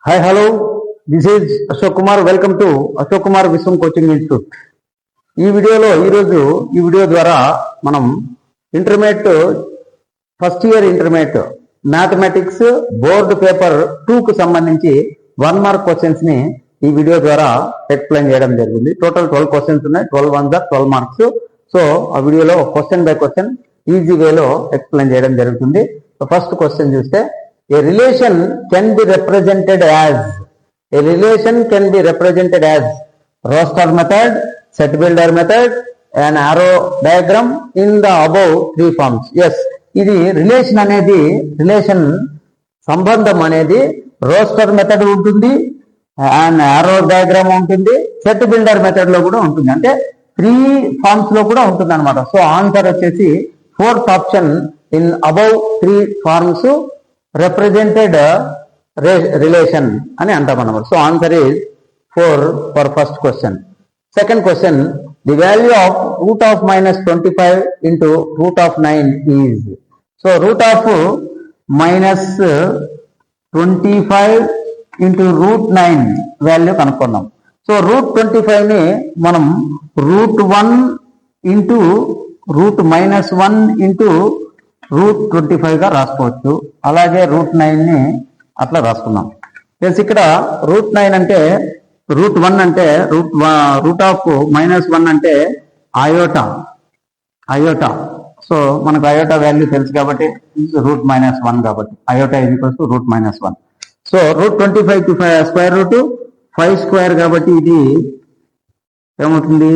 Hi, hello. This is Ashok Kumar. Welcome to Ashok Kumar Viswam Coaching Institute. ఈ video ద్వారా మనం intermediate first year intermediate mathematics board paper 2 కు సంబంధించి 1 mark questions ని ఈ video ద్వారా ఎక్స్ప్లెయిన్ చేయడం జరిగింది. టోటల్ 12 క్వశ్చన్స్ ఉన్నాయి. 12 వన్స్ 12 మార్క్స్. సో ఆ వీడియోలో క్వశ్చన్ బై క్వశ్చన్ ఈజీ వేలో ఎక్స్ప్లెయిన్ చేయడం జరుగుతుంది. ఫస్ట్ క్వశ్చన్ చూస్తే a relation can be represented as roster method, set builder method, an arrow diagram in the above three forms. Yes, ఇది relation సంబంధం అనేది roster method ఉంటుంది, అండ్ ఆరో diagram ఉంటుంది, సెట్ బిల్డర్ మెథడ్ లో కూడా ఉంటుంది. అంటే 3 ఫార్మ్స్ లో కూడా ఉంటుంది అనమాట. సో ఆన్సర్ వచ్చేసి 4th option in above 3 forms represented relation అని అంటాం అన్నమాట. So answer is 4 for first question. Second question, the value of root of -25 into root of 9 is. So root of -25 into root 9 value కనుక్కున్నాం. So root 25 ని మనం root 1 into root -1 into root 25 గా రాసుకోవచ్చు. అలాగే route 9 ని అట్లా రాసుకున్నాం. ఇక్కడ రూట్ 9 అంటే రూట్ 1 అంటే రూట్ ఆఫ్ -1 అంటే అయోటా. సో మనకు అయోటా వాల్యూ తెలుసు కాబట్టి రూట్ -1 కాబట్టి iota equals route -1. So root 25 కి స్క్వేర్ రూట్ 5 స్క్వేర్ కాబట్టి ఇది ఏమవుతుంది,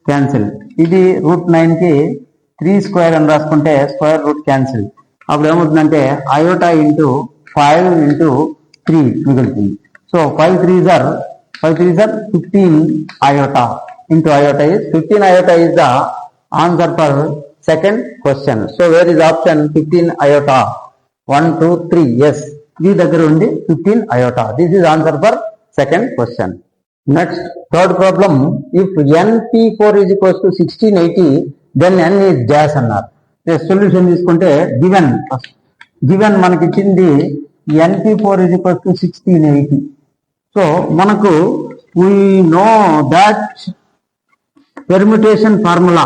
క్యాన్సిల్. ఇది రూట్ 9 కి 3 స్క్వేర్ అని రాసుకుంటే స్క్వేర్ రూట్ క్యాన్సిల్. అప్పుడు ఏమవుతుందంటే అయోటా ఇంటూ 5 ఇంటూ 3 మిగులుతుంది. So 5 3s are 15 iota into iota is 15 iota is the answer for second question. So where is option 15 iota? 1 2 3. Yes, ఈ దగ్గర ఉంది 15 iota. This is answer for second question. Next, third problem, if np4 is equals to 1680 then n is dash అన్నారు. Solution తీసుకుంటే given మనకి ఇచ్చింది np4 is equals to 1680. So మనకు we know that permutation formula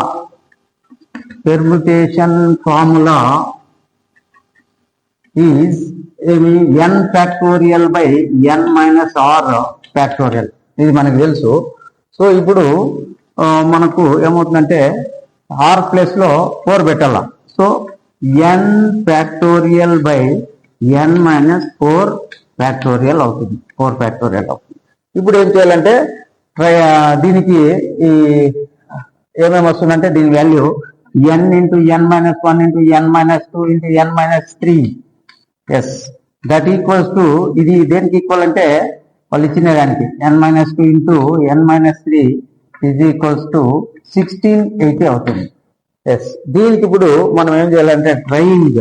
is n factorial by n minus r factorial. ఇది మనకు తెలుసు. So ఇప్పుడు మనకు ఏమవుతుందంటే r ప్లేస్ లో 4 పెట్టాల. So n factorial by n minus 4 factorial అవుతుంది. 4 ఫ్యాక్టోరియల్ అవుతుంది. ఇప్పుడు ఏం చేయాలంటే దీనికి ఈ ఏమేమి వస్తుందంటే దీని value n into n minus 1 into n minus 2 into n minus 3. Yes, that equals to ఇది దేనికి ఈక్వల్ అంటే వాళ్ళు ఇచ్చిన దానికి n minus 2 into n minus 3 is equals to 1680 అవుతుంది. ఎస్, దీనికి ఇప్పుడు మనం ఏం చేయాలంటే trying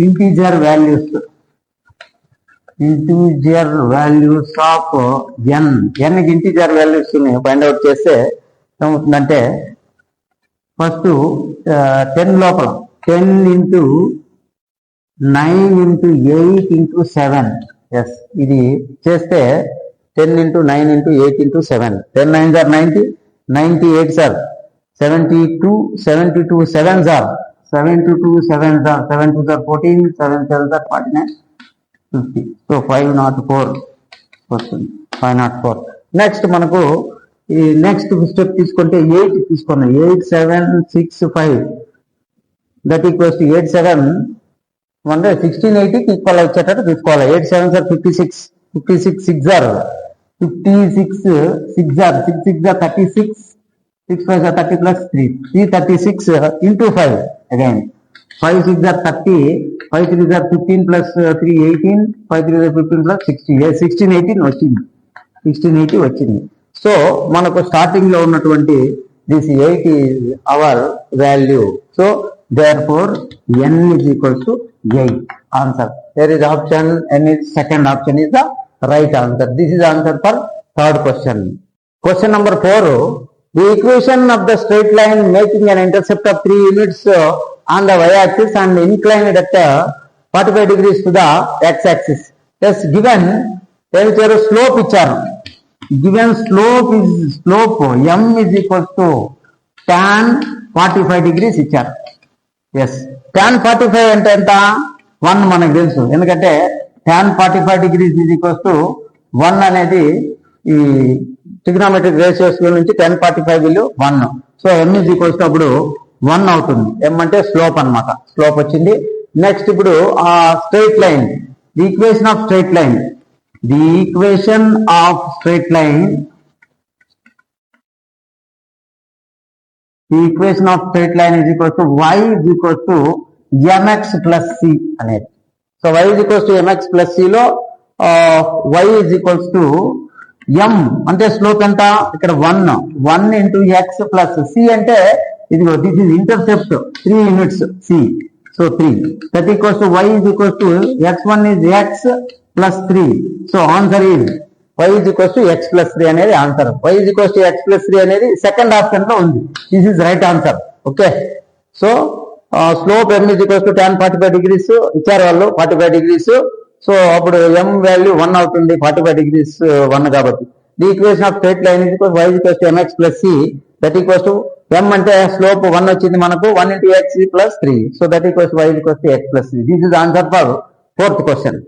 integer values of n కి ఇంటీజర్ వాల్యూస్ ని ఫైండ్ అవుట్ చేస్తే ఏమవుతుందంటే ఫస్ట్ 10 లోపల 10 ఇంటూ 9 ఇంటూ 8 ఇంటూ 7. ఎస్, ఇది చేస్తే 10 into 9 into 8 into 7. 10 9s are 90, 98s are 72, 72 7s are 72, 7s are 7 2s are 14, 7 7s are 49, 50. So 504 వస్తుంది. 504. నెక్స్ట్ మనకు ఈ నెక్స్ట్ స్టెప్ తీసుకుంటే 8 తీసుకున్నాం. 8 7 6 5 దట్ ఈక్వల్స్ టు 8 7 అంటే 1680 కి ఈక్వల్ వచ్చేటట్టు తీసుకోవాలి. 8 7s are 56, 56 6s are 56 6 are 6 6 are 36, 6 5 are 30 plus 3 336 into 5 again 5 6 are 30, 5 3 are 15 plus 3 18, 5 3 are 15 plus 60. 1680 వచ్చింది. 1680 వచ్చింది. సో మనకు స్టార్టింగ్ లో ఉన్నటువంటి this 8 is our value. So therefore n is equals to 8. Answer, there is option n is second option is the right answer. This is answer for third question. Question number 4, the equation of the straight line making an intercept of 3 units on the y-axis and inclined at 45 degrees to the x-axis. Yes, given slope ఇచ్చారు. Given slope m is equals to tan 45 degrees ఇచ్చారు. Yes, tan 45 అంటే ఎంత? 1 మనకు తెలుసు, ఎందుకంటే tan 45 degrees is equals to 1 అనేది ఈ trigonometric ratios నుంచి tan 45 విలువ 1. So m is equals to అప్పుడు 1 అవుతుంది. m అంటే స్లోప్ అన్నమాట, స్లోప్ వచ్చింది. నెక్స్ట్ ఇప్పుడు ఆ straight line, the equation of straight line, the equation of straight line, the equation of straight line is equals to y is equals to mx plus c అనేది. So y is equals to mx plus c లో y is equals to m అంటే slope ఎంత? ఇక్కడ 1 into x plus c అంటే ఇదిగో this is intercept 3 units c. So 3 that equals to y is equals to x1 is x plus 3. So answer is y is equals to x plus 3 అనేది answer. y is equals to x plus 3 అనేది second option లో ఉంది. This is right answer. Okay, so slope m is equals to tan 45 degrees ఇచ్చారు వాళ్ళు, 45 degrees. So అప్పుడు m value 1 అవుతుంది, 45 degrees 1 కాబట్టి. The equation of straight line is equals to y is equals to mx plus c, that equals to m అంటే slope 1 వచ్చింది మనకు, 1 into x plus 3. So that equals y is equals to x plus c. This is answer for 4th question.